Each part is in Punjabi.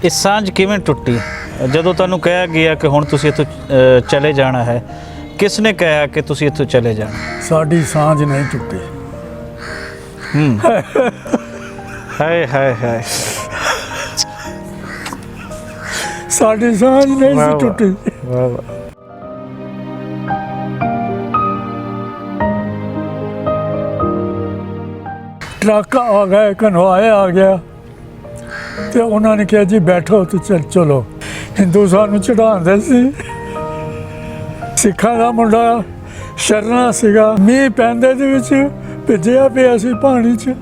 ਇਹ ਸਾਂਝ ਕਿਵੇਂ ਟੁੱਟੀ ਜਦੋਂ ਤੁਹਾਨੂੰ ਕਿਹਾ ਗਿਆ ਕਿ ਹੁਣ ਤੁਸੀਂ ਇੱਥੋਂ ਚਲੇ ਜਾਣਾ ਹੈ? ਕਿਸ ਨੇ ਕਿਹਾ ਕਿ ਤੁਸੀਂ ਇੱਥੋਂ ਚਲੇ ਜਾਣਾ? ਸਾਡੀ ਸਾਂਝ ਨਹੀਂ ਟੁੱਟੀ। ਹਾਏ ਹਾਏ ਹਾਏ, ਸਾਡੀ ਸਾਂਝ ਨਹੀਂ ਸੀ ਟੁੱਟੀ। ਵਾਹ ਵਾਹ। ਟਰੱਕ ਆ ਗਏ, ਕਨਵਾਏ ਆ ਗਿਆ ਤੇ ਉਹਨਾਂ ਨੇ ਕਿਹਾ ਜੀ ਬੈਠੋ ਤੇ ਚਲੋ। ਹਿੰਦੂ ਸਾਨੂੰ ਚੜਾਉਂਦੇ ਸੀ। ਸਿੱਖਾਂ ਦਾ ਮੁੰਡਾ ਸ਼ਰਨਾ ਸੀਗਾ, ਮੀਂਹ ਪੈਂਦੇ ਦੇ ਵਿੱਚ ਭਿੱਜਿਆ ਪਿਆ ਸੀ ਪਾਣੀ 'ਚ,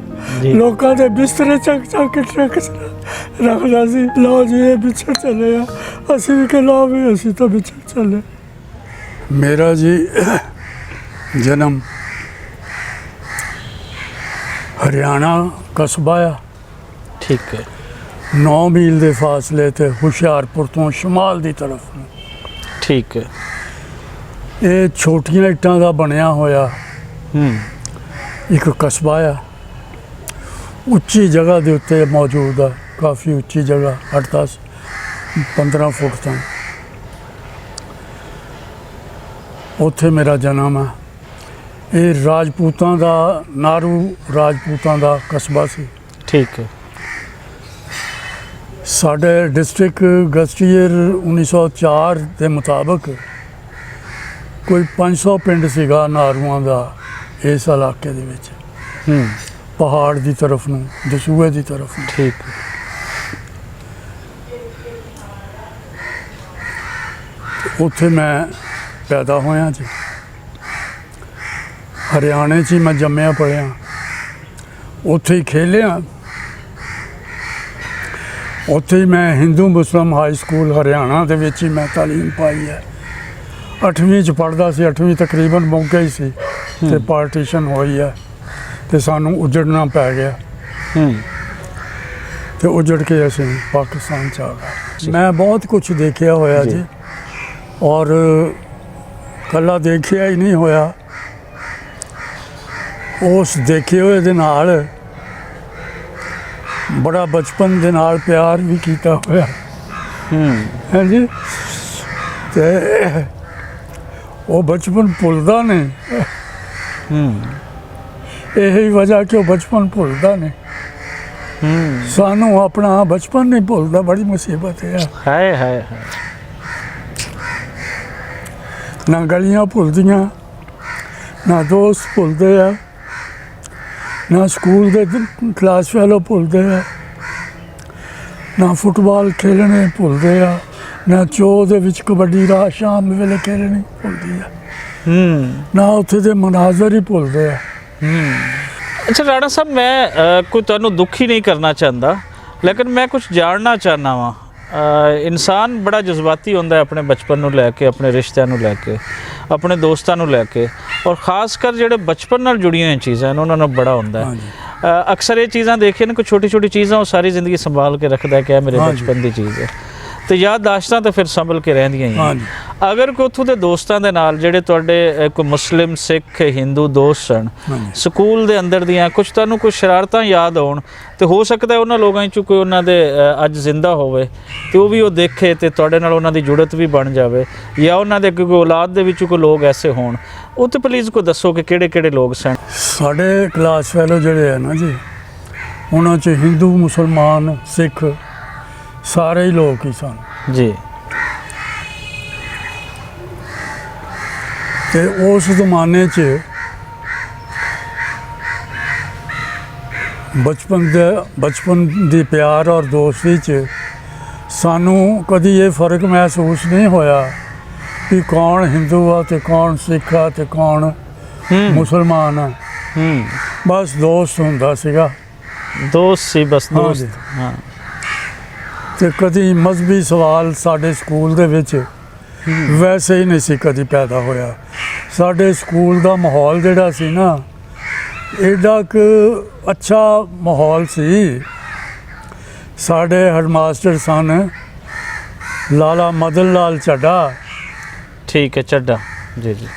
ਲੋਕਾਂ ਦੇ ਬਿਸਤਰੇ ਚੱਕ ਕੇ ਟਰੱਕ 'ਚ ਰੱਖਦਾ ਸੀ। ਲਓ ਜੀ ਇਹ ਵਿਛੜ ਚੱਲੇ ਆ, ਅਸੀਂ ਵੀ ਕਿ ਲਓ ਵੀ ਅਸੀਂ ਤਾਂ ਵਿਛੜ ਚੱਲੇ। ਮੇਰਾ ਜੀ ਜਨਮ ਹਰਿਆਣਾ ਕਸਬਾ ਆ, ਠੀਕ ਹੈ। 9 ਮੀਲ ਦੇ ਫਾਸਲੇ ਤੇ ਹੁਸ਼ਿਆਰਪੁਰ ਤੋਂ ਸ਼ਮਾਲ ਦੀ ਤਰਫ। ਠੀਕ ਹੈ। ਇਹ ਛੋਟੀਆਂ ਇੱਟਾਂ ਦਾ ਬਣਿਆ ਹੋਇਆ ਇੱਕ ਕਸਬਾ ਆ, ਉੱਚੀ ਜਗ੍ਹਾ ਦੇ ਉੱਤੇ ਮੌਜੂਦ ਆ, ਕਾਫੀ ਉੱਚੀ ਜਗ੍ਹਾ, 8-10-15 ਫੁੱਟ ਤੋਂ। ਉੱਥੇ ਮੇਰਾ ਜਨਮ ਆ। ਇਹ ਰਾਜਪੂਤਾਂ ਦਾ, ਨਾਰੂ ਰਾਜਪੂਤਾਂ ਦਾ ਕਸਬਾ ਸੀ। ਠੀਕ ਹੈ। ਸਾਡੇ ਡਿਸਟ੍ਰਿਕਟ ਗਜ਼ਟੀਅਰ 1904 ਦੇ ਮੁਤਾਬਕ ਕੋਈ 500 ਪਿੰਡ ਸੀਗਾ ਨਾਰੂਆਂ ਦਾ ਇਸ ਇਲਾਕੇ ਦੇ ਵਿੱਚ, ਪਹਾੜ ਦੀ ਤਰਫ ਨੂੰ, ਦਸੂਹੇ ਦੀ ਤਰਫ ਨੂੰ। ਠੀਕ ਹੈ। ਉੱਥੇ ਮੈਂ ਪੈਦਾ ਹੋਇਆ ਜੀ। ਹਰਿਆਣੇ 'ਚ ਹੀ ਮੈਂ ਜੰਮਿਆ ਪਲਿਆ, ਉੱਥੇ ਹੀ ਖੇਲਿਆ। ਉੱਥੇ ਹੀ ਮੈਂ ਹਿੰਦੂ ਮੁਸਲਿਮ ਹਾਈ ਸਕੂਲ ਹਰਿਆਣਾ ਦੇ ਵਿੱਚ ਹੀ ਮੈਂ ਤਾਲੀਮ ਪਾਈ ਹੈ। 8ਵੀਂ 'ਚ ਪੜ੍ਹਦਾ ਸੀ, 8ਵੀਂ ਤਕਰੀਬਨ ਮੁੱਕ ਗਈ ਸੀ ਤੇ ਪਾਰਟੀਸ਼ਨ ਹੋਈ ਹੈ ਤੇ ਸਾਨੂੰ ਉਜੜਨਾ ਪੈ ਗਿਆ ਤੇ ਉਜੜ ਕੇ ਅਸੀਂ ਪਾਕਿਸਤਾਨ 'ਚ ਆ ਗਏ। ਮੈਂ ਬਹੁਤ ਕੁਝ ਦੇਖਿਆ ਹੋਇਆ ਜੀ, ਔਰ ਕੱਲਾ ਦੇਖਿਆ ਹੀ ਨਹੀਂ ਹੋਇਆ, ਉਸ ਦੇਖੇ ਹੋਏ ਦੇ ਨਾਲ ਬੜਾ ਬਚਪਨ ਦੇ ਨਾਲ ਪਿਆਰ ਵੀ ਕੀਤਾ ਹੋਇਆ। ਹਾਂਜੀ, ਤੇ ਉਹ ਬਚਪਨ ਭੁੱਲਦਾ ਨਹੀਂ। ਇਹੀ ਵਜ੍ਹਾ ਕਿ ਉਹ ਬਚਪਨ ਭੁੱਲਦਾ ਨਹੀਂ। ਸਾਨੂੰ ਆਪਣਾ ਬਚਪਨ ਨਹੀਂ ਭੁੱਲਦਾ, ਬੜੀ ਮੁਸੀਬਤ ਹੈ। ਹਾਏ ਹਾਏ ਹਾਏ। ਨਾ ਗਲੀਆਂ ਭੁੱਲਦੀਆਂ, ਨਾ ਦੋਸਤ ਭੁੱਲਦੇ ਆ, ਨਾ ਸਕੂਲ ਦੇ ਕਲਾਸ ਫੈਲੋ ਭੁੱਲਦੇ ਆ, ਨਾ ਫੁੱਟਬਾਲ ਖੇਲਣੇ ਭੁੱਲਦੇ ਆ, ਨਾ ਚੋਅ ਦੇ ਵਿੱਚ ਕਬੱਡੀ ਰਾਤ ਸ਼ਾਮ ਵੇਲੇ ਖੇਲਣੀ ਭੁੱਲਦੀ ਆ, ਨਾ ਉੱਥੇ ਦੇ ਮਨਾਜ਼ਰ ਹੀ ਭੁੱਲਦੇ ਆ। ਅੱਛਾ ਰਾਣਾ ਸਾਹਿਬ, ਮੈਂ ਕੋਈ ਤੁਹਾਨੂੰ ਦੁਖੀ ਨਹੀਂ ਕਰਨਾ ਚਾਹੁੰਦਾ, ਲੇਕਿਨ ਮੈਂ ਕੁਝ ਜਾਣਨਾ ਚਾਹੁੰਦਾ ਵਾਂ। ਇਨਸਾਨ ਬੜਾ ਜਜ਼ਬਾਤੀ ਹੁੰਦਾ ਆਪਣੇ ਬਚਪਨ ਨੂੰ ਲੈ ਕੇ, ਆਪਣੇ ਰਿਸ਼ਤਿਆਂ ਨੂੰ ਲੈ ਕੇ, ਆਪਣੇ ਦੋਸਤਾਂ ਨੂੰ ਲੈ ਕੇ, ਔਰ ਖਾਸ ਕਰ ਜਿਹੜੇ ਬਚਪਨ ਨਾਲ ਜੁੜੀਆਂ ਹੋਈਆਂ ਚੀਜ਼ਾਂ ਨੇ ਉਹਨਾਂ ਨਾਲ ਬੜਾ ਹੁੰਦਾ ਹੈ। ਅਕਸਰ ਇਹ ਚੀਜ਼ਾਂ ਦੇਖੀਆਂ ਨੇ, ਕੋਈ ਛੋਟੀ ਛੋਟੀ ਚੀਜ਼ਾਂ ਉਹ ਸਾਰੀ ਜ਼ਿੰਦਗੀ ਸੰਭਾਲ ਕੇ ਰੱਖਦਾ ਕਿ ਇਹ ਮੇਰੇ ਬਚਪਨ ਦੀ ਚੀਜ਼ ਹੈ, ਤੇ ਯਾਦਦਾਸ਼ਤਾਂ ਤਾਂ ਫਿਰ ਸੰਭਲ ਕੇ ਰਹਿੰਦੀਆਂ ਹੀ। ਅਗਰ ਕੋਈ ਉੱਥੋਂ ਦੇ ਦੋਸਤਾਂ ਦੇ ਨਾਲ ਜਿਹੜੇ ਤੁਹਾਡੇ ਕੋਈ ਮੁਸਲਿਮ, ਸਿੱਖ, ਹਿੰਦੂ ਦੋਸਤ ਸਨ, ਸਕੂਲ ਦੇ ਅੰਦਰ ਦੀਆਂ ਕੁਝ ਤੁਹਾਨੂੰ ਕੋਈ ਸ਼ਰਾਰਤਾਂ ਯਾਦ ਆਉਣ, ਤੇ ਹੋ ਸਕਦਾ ਉਹਨਾਂ ਲੋਕਾਂ 'ਚੋਂ ਕੋਈ ਉਹਨਾਂ ਦੇ ਅੱਜ ਜ਼ਿੰਦਾ ਹੋਵੇ ਤੇ ਉਹ ਵੀ ਉਹ ਦੇਖੇ ਤੇ ਤੁਹਾਡੇ ਨਾਲ ਉਹਨਾਂ ਦੀ ਜੁੜਤ ਵੀ ਬਣ ਜਾਵੇ, ਜਾਂ ਉਹਨਾਂ ਦੇ ਕੋਈ ਔਲਾਦ ਦੇ ਵਿੱਚ ਕੋਈ ਲੋਕ ਐਸੇ ਹੋਣ, ਉਹ ਤੇ ਪਲੀਜ਼ ਕੋਈ ਦੱਸੋ ਕਿ ਕਿਹੜੇ ਕਿਹੜੇ ਲੋਕ ਸਨ। ਸਾਡੇ ਕਲਾਸ ਫੈਲੋ ਜਿਹੜੇ ਹੈ ਨਾ ਜੀ, ਉਹਨਾਂ 'ਚ ਹਿੰਦੂ, ਮੁਸਲਮਾਨ, ਸਿੱਖ ਸਾਰੇ ਹੀ ਲੋਕ ਹੀ ਸਨ ਜੀ। ਤੇ ਉਸ ਜ਼ਮਾਨੇ 'ਚ ਬਚਪਨ ਦੀ ਪਿਆਰ ਔਰ ਦੋਸਤੀ 'ਚ ਸਾਨੂੰ ਕਦੀ ਇਹ ਫਰਕ ਮਹਿਸੂਸ ਨਹੀਂ ਹੋਇਆ ਕਿ ਕੌਣ ਹਿੰਦੂ ਆ ਤੇ ਕੌਣ ਸਿੱਖ ਆ ਤੇ ਕੌਣ ਮੁਸਲਮਾਨ ਆ। ਬਸ ਦੋਸਤ ਹੁੰਦਾ ਸੀਗਾ, ਦੋਸਤ ਸੀ, ਬਸ ਦੋਸਤ। ਹਾਂ। ਤੇ ਕਦੀ ਮਜ਼ਹਬੀ ਸਵਾਲ ਸਾਡੇ ਸਕੂਲ ਦੇ ਵਿੱਚ ਵੈਸੇ ਹੀ ਨਹੀਂ ਸੀ ਕਦੀ ਪੈਦਾ ਹੋਇਆ। ਸਾਡੇ ਸਕੂਲ ਦਾ ਮਾਹੌਲ ਜਿਹੜਾ ਸੀ ਨਾ, ਐਡਾ ਕੁ ਅੱਛਾ ਮਾਹੌਲ ਸੀ। ਸਾਡੇ ਹੈਡਮਾਸਟਰ ਸਨ ਲਾਲਾ ਮਦਨ ਲਾਲ ਚੱਡਾ। ਠੀਕ ਹੈ, ਚੱਡਾ ਜੀ ਜੀ।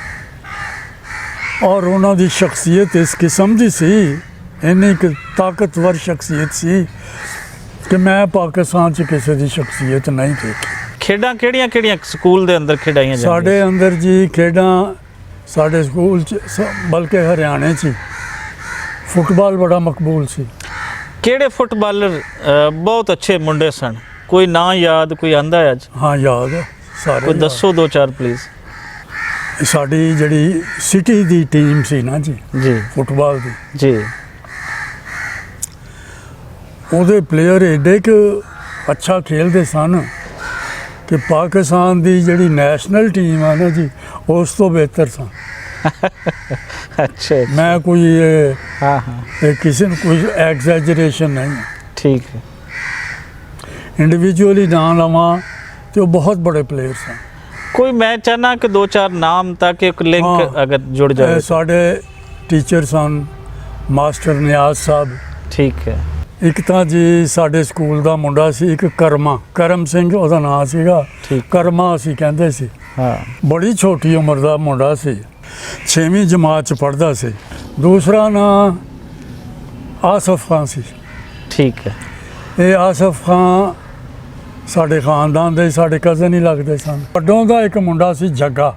ਔਰ ਉਹਨਾਂ ਦੀ ਸ਼ਖਸੀਅਤ ਇਸ ਕਿਸਮ ਦੀ ਸੀ, ਇੰਨੀ ਕੁ ਤਾਕਤਵਰ ਸ਼ਖਸੀਅਤ ਸੀ ਕਿ ਮੈਂ ਪਾਕਿਸਤਾਨ 'ਚ ਕਿਸੇ ਦੀ ਸ਼ਖਸੀਅਤ ਨਹੀਂ ਦੇਖੀ। ਖੇਡਾਂ ਕਿਹੜੀਆਂ ਸਕੂਲ ਦੇ ਅੰਦਰ ਖਿਡਾਈਆਂ ਜਾਂਦੀਆਂ? ਸਾਡੇ ਅੰਦਰ ਜੀ ਖੇਡਾਂ ਸਾਡੇ ਸਕੂਲ 'ਚ ਬਲਕਿ ਹਰਿਆਣੇ 'ਚ ਫੁੱਟਬਾਲ ਬੜਾ ਮਕਬੂਲ ਸੀ। ਕਿਹੜੇ ਫੁੱਟਬਾਲਰ ਬਹੁਤ ਅੱਛੇ ਮੁੰਡੇ ਸਨ? ਕੋਈ ਨਾਂ ਯਾਦ, ਕੋਈ ਆਂਦਾ ਹੈ ਅੱਜ? ਹਾਂ ਯਾਦ ਹੈ ਸਾਰੇ। ਕੋਈ ਦੱਸੋ 2-4 ਪਲੀਜ਼। ਸਾਡੀ ਜਿਹੜੀ ਸਿਟੀ ਦੀ ਟੀਮ ਸੀ ਨਾ ਜੀ ਜੀ ਫੁੱਟਬਾਲ ਦੀ, ਜੀ ਉਹਦੇ ਪਲੇਅਰ ਏਡੇ ਕਿ ਅੱਛਾ ਖੇਲਦੇ ਸਨ ਕਿ ਪਾਕਿਸਤਾਨ ਦੀ ਜਿਹੜੀ ਨੈਸ਼ਨਲ ਟੀਮ ਆ ਨਾ ਜੀ ਉਸ ਤੋਂ ਬਿਹਤਰ ਸਨ। ਅੱਛਾ ਮੈਂ ਕੋਈ ਹਾਂ ਹਾਂ ਇਹ ਕਿਸੇ ਨੂੰ ਕੋਈ ਐਗਜ਼ੈਜਰੇਸ਼ਨ ਨਹੀਂ ਹੈ। ਠੀਕ ਹੈ। ਇੰਡੀਵਿਜੂਅਲੀ ਨਾਂ ਲਵਾਂ ਤੇ ਉਹ ਬਹੁਤ ਬੜੇ ਪਲੇਅਰ ਸਨ। ਕੋਈ ਮੈਂ ਚਾਹਨਾ ਕਿ 2-4 ਨਾਮ ਤਾਂ ਕਿ ਇੱਕ ਲਿੰਕ ਹਾਂ। ਅਗਰ ਜੁੜ ਜਾਵੇ। ਸਾਡੇ ਟੀਚਰ ਸਨ ਮਾਸਟਰ ਨਿਆਜ਼ ਸਾਹਿਬ। ਠੀਕ ਹੈ। ਇੱਕ ਤਾਂ ਜੀ ਸਾਡੇ ਸਕੂਲ ਦਾ ਮੁੰਡਾ ਸੀ ਇੱਕ ਕਰਮ ਸਿੰਘ ਉਹਦਾ ਨਾਂ ਸੀਗਾ। ਠੀਕ। ਕਰਮਾ ਅਸੀਂ ਕਹਿੰਦੇ ਸੀ। ਹਾਂ ਬੜੀ ਛੋਟੀ ਉਮਰ ਦਾ ਮੁੰਡਾ ਸੀ, 6ਵੀਂ ਜਮਾਤ 'ਚ ਪੜ੍ਹਦਾ ਸੀ। ਦੂਸਰਾ ਨਾਂ ਆਸਫ ਖਾਨ ਸੀ। ਠੀਕ ਹੈ। ਇਹ ਆਸਫ ਖਾਨ ਸਾਡੇ ਖਾਨਦਾਨ ਦੇ ਸਾਡੇ ਕਜ਼ਨ ਹੀ ਲੱਗਦੇ ਸਨ। ਵੱਡੋਂ ਦਾ ਇੱਕ ਮੁੰਡਾ ਸੀ ਜੱਗਾ।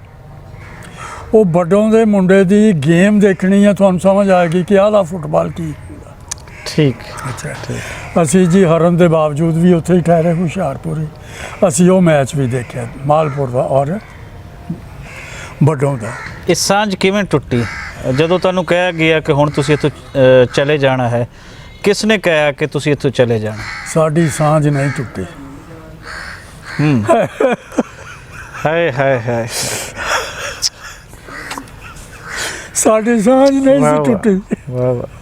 ਉਹ ਵੱਡੋਂ ਦੇ ਮੁੰਡੇ ਦੀ ਗੇਮ ਦੇਖਣੀ ਹੈ, ਤੁਹਾਨੂੰ ਸਮਝ ਆਏਗੀ ਕਿ ਆਹ ਫੁੱਟਬਾਲ ਕੀ। ਠੀਕ। ਅੱਛਾ ਅਸੀਂ ਜੀ ਹਰਨ ਦੇ ਬਾਵਜੂਦ ਵੀ ਉੱਥੇ ਹੀ ਠਹਿਰੇ ਹੁਸ਼ਿਆਰਪੁਰ ਹੀ। ਅਸੀਂ ਉਹ ਮੈਚ ਵੀ ਦੇਖਿਆ ਮਾਲਪੁਰ ਦਾ ਔਰ ਵੱਡੋਂ ਦਾ। ਇਹ ਸਾਂਝ ਕਿਵੇਂ ਟੁੱਟੀ ਜਦੋਂ ਤੁਹਾਨੂੰ ਕਿਹਾ ਗਿਆ ਕਿ ਹੁਣ ਤੁਸੀਂ ਇੱਥੋਂ ਚਲੇ ਜਾਣਾ ਹੈ? ਕਿਸ ਨੇ ਕਿਹਾ ਕਿ ਤੁਸੀਂ ਇੱਥੋਂ ਚਲੇ ਜਾਣਾ? ਸਾਡੀ ਸਾਂਝ ਨਹੀਂ ਟੁੱਟੀ। ਹਾਏ ਹਾਏ ਹਾਏ। ਸਾਡੀ ਸਾਂਝ ਨਹੀਂ ਸੀ ਟੁੱਟੀ। ਵਾਹ ਵਾਹ।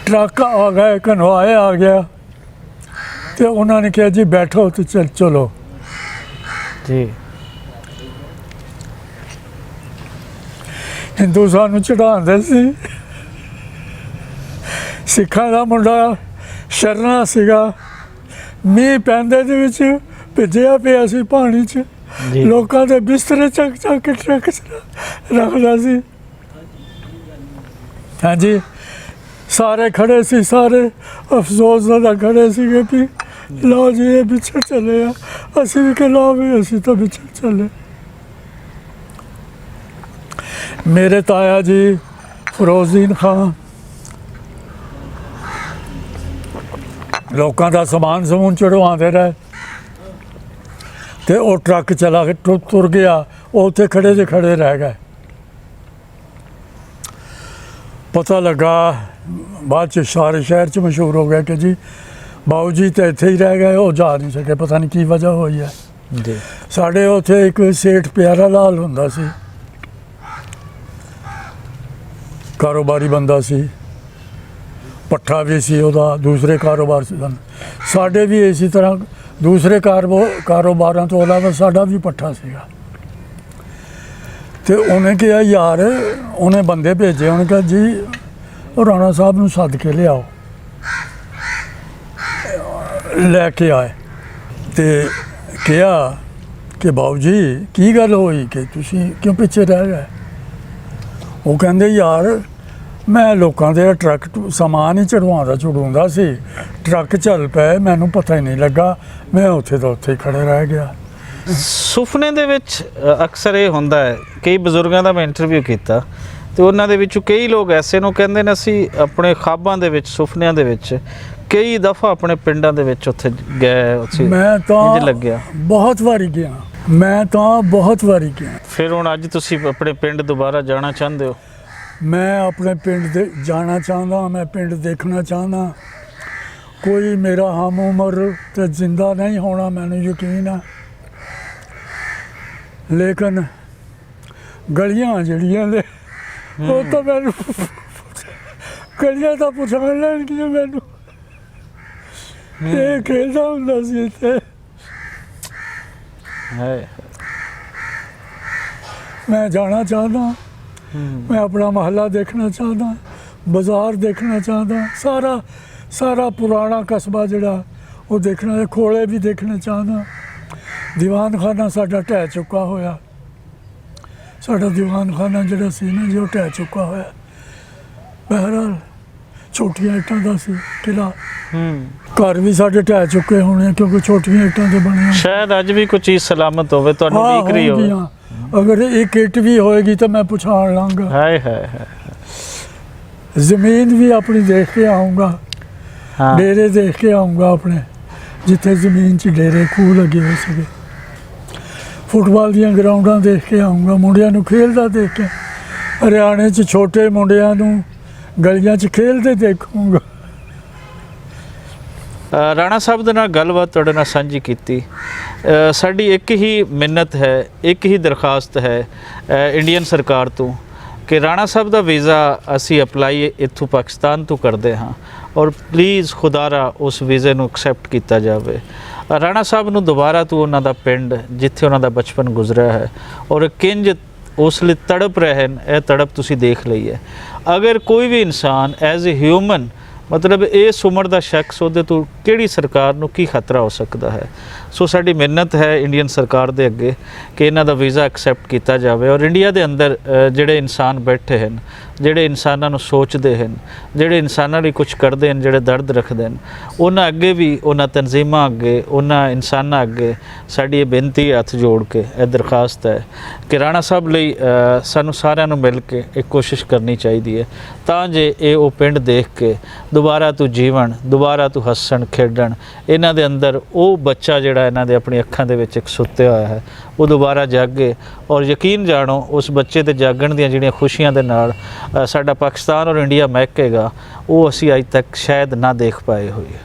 ਟਰੱਕ ਆ ਗਏ, ਕਨਵਾਏ ਆ ਗਿਆ ਤੇ ਉਹਨਾਂ ਨੇ ਕਿਹਾ ਜੀ ਬੈਠੋ ਤੇ ਚਲੋ ਜੀ। ਹਿੰਦੂ ਸਾਨੂੰ ਚੜਾਉਂਦੇ ਸੀ। ਸਿੱਖਾਂ ਦਾ ਮੁੰਡਾ ਸ਼ਰਨਾ ਸੀਗਾ, ਮੀਂਹ ਪੈਂਦੇ ਦੇ ਵਿੱਚ ਭਿੱਜਿਆ ਪਿਆ ਸੀ ਪਾਣੀ 'ਚ। ਜੀ। ਲੋਕਾਂ ਦੇ ਬਿਸਤਰੇ ਚੱਕ ਕੇ ਟਰੱਕ 'ਚ ਰੱਖਦਾ ਸੀ। ਹਾਂਜੀ ਸਾਰੇ ਖੜੇ ਸੀ, ਸਾਰੇ ਅਫਸੋਸ ਨਾਲ ਖੜੇ ਸੀਗੇ ਕਿ ਲਓ ਜੀ ਇਹ ਵਿਛੜ ਚੱਲੇ ਆ। ਅਸੀਂ ਵੀ ਕਿ ਲਓ ਵੀ ਅਸੀਂ ਤਾਂ ਵਿਛੜ ਚੱਲੇ। ਮੇਰੇ ਤਾਇਆ ਜੀ ਫਿਰੋਜ਼ਦੀਨ ਖਾਨ ਲੋਕਾਂ ਦਾ ਸਮਾਨ ਸਮੂਨ ਚੜਵਾਉਂਦੇ ਰਹੇ ਤੇ ਉਹ ਟਰੱਕ ਚਲਾ ਕੇ ਤੁਰ ਗਿਆ। ਉਹ ਉੱਥੇ ਖੜੇ ਦੇ ਖੜੇ ਰਹਿ ਗਏ। ਪਤਾ ਲੱਗਾ ਬਾਅਦ 'ਚ ਸਾਰੇ ਸ਼ਹਿਰ 'ਚ ਮਸ਼ਹੂਰ ਹੋ ਗਿਆ ਕਿ ਜੀ ਬਾਊ ਜੀ ਤਾਂ ਇੱਥੇ ਹੀ ਰਹਿ ਗਏ, ਉਹ ਜਾ ਨਹੀਂ ਸਕੇ। ਪਤਾ ਨਹੀਂ ਕੀ ਵਜ੍ਹਾ ਹੋਈ ਹੈ। ਜੀ। ਸਾਡੇ ਉੱਥੇ ਇੱਕ ਸੇਠ ਪਿਆਰਾ ਲਾਲ ਹੁੰਦਾ ਸੀ, ਕਾਰੋਬਾਰੀ ਬੰਦਾ ਸੀ, ਪੱਠਾ ਵੀ ਸੀ ਉਹਦਾ, ਦੂਸਰੇ ਕਾਰੋਬਾਰ ਸਨ। ਸਾਡੇ ਵੀ ਇਸੇ ਤਰ੍ਹਾਂ ਦੂਸਰੇ ਕਾਰੋਬਾਰਾਂ ਤੋਂ ਇਲਾਵਾ ਸਾਡਾ ਵੀ ਪੱਠਾ ਸੀਗਾ। ਤੇ ਉਹਨੇ ਕਿਹਾ ਯਾਰ, ਉਹਨੇ ਬੰਦੇ ਭੇਜੇ, ਉਹਨੇ ਕਿਹਾ ਜੀ ਉਹ ਰਾਣਾ ਸਾਹਿਬ ਨੂੰ ਸੱਦ ਕੇ ਲਿਆਓ। ਲੈ ਕੇ ਆਏ ਤੇ ਕਿਹਾ ਕਿ ਬਾਊ ਜੀ ਕੀ ਗੱਲ ਹੋਈ ਕਿ ਤੁਸੀਂ ਕਿਉਂ ਪਿੱਛੇ ਰਹਿ ਗਏ? ਉਹ ਕਹਿੰਦੇ ਯਾਰ ਮੈਂ ਲੋਕਾਂ ਦੇ ਟਰੱਕ ਸਮਾਨ ਹੀ ਚੜਾਉਂਦਾ ਸੀ, ਟਰੱਕ ਚੱਲ ਪਏ, ਮੈਨੂੰ ਪਤਾ ਹੀ ਨਹੀਂ ਲੱਗਾ, ਮੈਂ ਉੱਥੇ ਦਾ ਉੱਥੇ ਹੀ ਖੜੇ ਰਹਿ ਗਿਆ। ਸੁਪਨੇ ਦੇ ਵਿੱਚ ਅਕਸਰ ਇਹ ਹੁੰਦਾ ਹੈ, ਕਈ ਬਜ਼ੁਰਗਾਂ ਦਾ ਮੈਂ ਇੰਟਰਵਿਊ ਕੀਤਾ ਤੇ ਉਹਨਾਂ ਦੇ ਵਿੱਚੋਂ ਕਈ ਲੋਕ ਐਸੇ ਨੂੰ ਕਹਿੰਦੇ ਨੇ ਅਸੀਂ ਆਪਣੇ ਖਾਬਾਂ ਦੇ ਵਿੱਚ, ਸੁਪਨਿਆਂ ਦੇ ਵਿੱਚ ਕਈ ਦਫਾ ਆਪਣੇ ਪਿੰਡਾਂ ਦੇ ਵਿੱਚ ਉੱਥੇ ਗਏ, ਉੱਥੇ ਮੈਂ ਤਾਂ ਲੱਗਿਆ ਬਹੁਤ ਵਾਰੀ ਗਿਆ। ਮੈਂ ਤਾਂ ਬਹੁਤ ਵਾਰੀ ਗਿਆ। ਫਿਰ ਹੁਣ ਅੱਜ ਤੁਸੀਂ ਆਪਣੇ ਪਿੰਡ ਦੁਬਾਰਾ ਜਾਣਾ ਚਾਹੁੰਦੇ ਹੋ? ਮੈਂ ਆਪਣੇ ਪਿੰਡ ਦੇ ਜਾਣਾ ਚਾਹੁੰਦਾ, ਮੈਂ ਪਿੰਡ ਦੇਖਣਾ ਚਾਹੁੰਦਾ। ਕੋਈ ਮੇਰਾ ਹਮ ਉਮਰ ਤੇ ਜ਼ਿੰਦਾ ਨਹੀਂ ਹੋਣਾ, ਮੈਨੂੰ ਯਕੀਨ ਆ। ਲੇਕਿਨ ਗਲੀਆਂ ਜਿਹੜੀਆਂ ਨੇ ਉਹ ਤਾਂ ਮੈਨੂੰ ਗਲੀਆਂ ਤਾਂ ਪਛਾਣ ਲੈਣਗੀਆਂ ਮੈਨੂੰ। ਇਹ ਖੇਡਦਾ ਹੁੰਦਾ ਸੀ ਇੱਥੇ। ਮੈਂ ਜਾਣਾ ਚਾਹੁੰਦਾ, ਮੈਂ ਆਪਣਾ ਮਹੱਲਾ ਦੇਖਣਾ ਚਾਹੁੰਦਾ, ਬਾਜ਼ਾਰ ਦੇਖਣਾ ਚਾਹੁੰਦਾ, ਸਾਰਾ ਪੁਰਾਣਾ ਕਸਬਾ ਜਿਹੜਾ ਉਹ ਦੇਖਣਾ, ਖੋਲੇ ਵੀ ਦੇਖਣਾ ਚਾਹੁੰਦਾ। ਦੀਵਾਨਖਾਨਾ ਸਾਡਾ ਢਹਿ ਚੁੱਕਾ ਹੋਇਆ, ਸਾਡਾ ਦੀਵਾਨਖਾਨਾ ਜਿਹੜਾ ਸੀ ਨਾ ਜੀ ਉਹ ਢਹਿ ਚੁੱਕਾ ਹੋਇਆ। ਬਹਰਹਾਲ ਛੋਟੀਆਂ ਇੱਟਾਂ ਦਾ ਸੀ ਕਿਲ੍ਹਾ। ਹੂੰ। ਘਰ ਵੀ ਸਾਡੇ ਢਹਿ ਚੁੱਕੇ ਹੋਣੇ ਕਿਉਂਕਿ ਛੋਟੀਆਂ ਇੱਟਾਂ ਦੇ ਬਣੇ ਹੋਏ। ਸ਼ਾਇਦ ਅੱਜ ਵੀ ਕੋਈ ਚੀਜ਼ ਸਲਾਮਤ ਹੋਵੇ, ਤੁਹਾਨੂੰ ਹਾਂ, ਦਿਖ ਰਹੀ ਹੋਵੇ। ਹੋਣਗੀਆਂ। ਅਗਰ ਇੱਕ ਇੱਟ ਵੀ ਹੋਏਗੀ ਤਾਂ ਮੈਂ ਪਛਾਣ ਲਾਂਗਾ। ਹਾਏ ਹਾਏ ਹਾਏ। ਜ਼ਮੀਨ ਵੀ ਆਪਣੀ ਦੇਖ ਕੇ ਆਊਂਗਾ, ਹਾਂ। ਡੇਰੇ ਦੇਖ ਕੇ ਆਊਂਗਾ ਆਪਣੇ, ਜਿੱਥੇ ਜ਼ਮੀਨ 'ਚ ਡੇਰੇ ਖੂਹ ਲੱਗੇ ਹੋਏ ਸੀਗੇ। ਫੁੱਟਬਾਲ ਦੀਆਂ ਗਰਾਊਂਡਾਂ ਦੇਖ ਕੇ ਆਊਂਗਾ, ਮੁੰਡਿਆਂ ਨੂੰ ਖੇਲਦਾ ਦੇਖ ਕੇ। ਹਰਿਆਣੇ 'ਚ ਛੋਟੇ ਮੁੰਡਿਆਂ ਨੂੰ ਗਲੀਆਂ 'ਚ ਖੇਲਦੇ ਦੇਖੂੰਗਾ। ਰਾਣਾ ਸਾਹਿਬ ਦੇ ਨਾਲ ਗੱਲਬਾਤ ਤੁਹਾਡੇ ਨਾਲ ਸਾਂਝੀ ਕੀਤੀ। ਸਾਡੀ ਇੱਕ ਹੀ ਮਿੰਨਤ ਹੈ, ਇੱਕ ਹੀ ਦਰਖਾਸਤ ਹੈ ਇੰਡੀਅਨ ਸਰਕਾਰ ਤੋਂ ਕਿ ਰਾਣਾ ਸਾਹਿਬ ਦਾ ਵੀਜ਼ਾ ਅਸੀਂ ਅਪਲਾਈ ਇੱਥੋਂ ਪਾਕਿਸਤਾਨ ਤੋਂ ਕਰਦੇ ਹਾਂ ਔਰ ਪਲੀਜ਼ ਖੁਦਾਰਾ ਉਸ ਵੀਜ਼ੇ ਨੂੰ ਐਕਸੈਪਟ ਕੀਤਾ ਜਾਵੇ। ਰਾਣਾ ਸਾਹਿਬ ਨੂੰ ਦੁਬਾਰਾ ਤੋਂ ਉਹਨਾਂ ਦਾ ਪਿੰਡ ਜਿੱਥੇ ਉਹਨਾਂ ਦਾ ਬਚਪਨ ਗੁਜ਼ਰਿਆ ਹੈ ਔਰ ਕਿੰਜ ਉਸ ਲਈ ਤੜਪ ਰਹੇ ਹਨ, ਇਹ ਤੜਪ ਤੁਸੀਂ ਦੇਖ ਲਈ ਹੈ। ਅਗਰ ਕੋਈ ਵੀ ਇਨਸਾਨ ਐਜ਼ ਏ ਹਿਊਮਨ ਮਤਲਬ ਇਸ ਉਮਰ ਦਾ ਸ਼ਖਸ, ਉਹਦੇ ਤੋਂ ਕਿਹੜੀ ਸਰਕਾਰ ਨੂੰ ਕੀ ਖਤਰਾ ਹੋ ਸਕਦਾ ਹੈ। ਸੋ ਸਾਡੀ ਮਿਹਨਤ ਹੈ ਇੰਡੀਅਨ ਸਰਕਾਰ ਦੇ ਅੱਗੇ ਕਿ ਇਹਨਾਂ ਦਾ ਵੀਜ਼ਾ ਐਕਸੈਪਟ ਕੀਤਾ ਜਾਵੇ ਔਰ ਇੰਡੀਆ ਦੇ ਅੰਦਰ ਜਿਹੜੇ ਇਨਸਾਨ ਬੈਠੇ ਹਨ, ਜਿਹੜੇ ਇਨਸਾਨਾਂ ਨੂੰ ਸੋਚਦੇ ਹਨ, ਜਿਹੜੇ ਇਨਸਾਨਾਂ ਲਈ ਕੁਝ ਕਰਦੇ ਹਨ, ਜਿਹੜੇ ਦਰਦ ਰੱਖਦੇ ਹਨ, ਉਹਨਾਂ ਅੱਗੇ ਵੀ, ਉਹਨਾਂ ਤਨਜ਼ੀਮਾਂ ਅੱਗੇ, ਉਹਨਾਂ ਇਨਸਾਨਾਂ ਅੱਗੇ ਸਾਡੀ ਇਹ ਬੇਨਤੀ ਹੱਥ ਜੋੜ ਕੇ ਇਹ ਦਰਖਾਸਤ ਹੈ ਕਿ ਰਾਣਾ ਸਾਹਿਬ ਲਈ ਸਾਨੂੰ ਸਾਰਿਆਂ ਨੂੰ ਮਿਲ ਕੇ ਇੱਕ ਕੋਸ਼ਿਸ਼ ਕਰਨੀ ਚਾਹੀਦੀ ਹੈ ਤਾਂ ਜੇ ਇਹ ਉਹ ਪਿੰਡ ਦੇਖ ਕੇ ਦੁਬਾਰਾ ਤੋਂ ਜੀਵਨ, ਦੁਬਾਰਾ ਤੋਂ ਹੱਸਣ ਖੇਡਣ, ਇਹਨਾਂ ਦੇ ਅੰਦਰ ਉਹ ਬੱਚਾ ਜਿਹੜਾ ਇਹਨਾਂ ਦੇ ਆਪਣੀ ਅੱਖਾਂ ਦੇ ਵਿੱਚ ਇੱਕ ਸੁੱਤਿਆ ਹੋਇਆ ਹੈ ਉਹ ਦੁਬਾਰਾ ਜਾਗੇ ਔਰ ਯਕੀਨ ਜਾਣੋ ਉਸ ਬੱਚੇ ਦੇ ਜਾਗਣ ਦੀਆਂ ਜਿਹੜੀਆਂ ਖੁਸ਼ੀਆਂ ਦੇ ਨਾਲ ਸਾਡਾ ਪਾਕਿਸਤਾਨ ਔਰ ਇੰਡੀਆ ਮਹਿਕੇਗਾ, ਉਹ ਅਸੀਂ ਅੱਜ ਤੱਕ ਸ਼ਾਇਦ ਨਾ ਦੇਖ ਪਾਏ ਹੋਈਏ।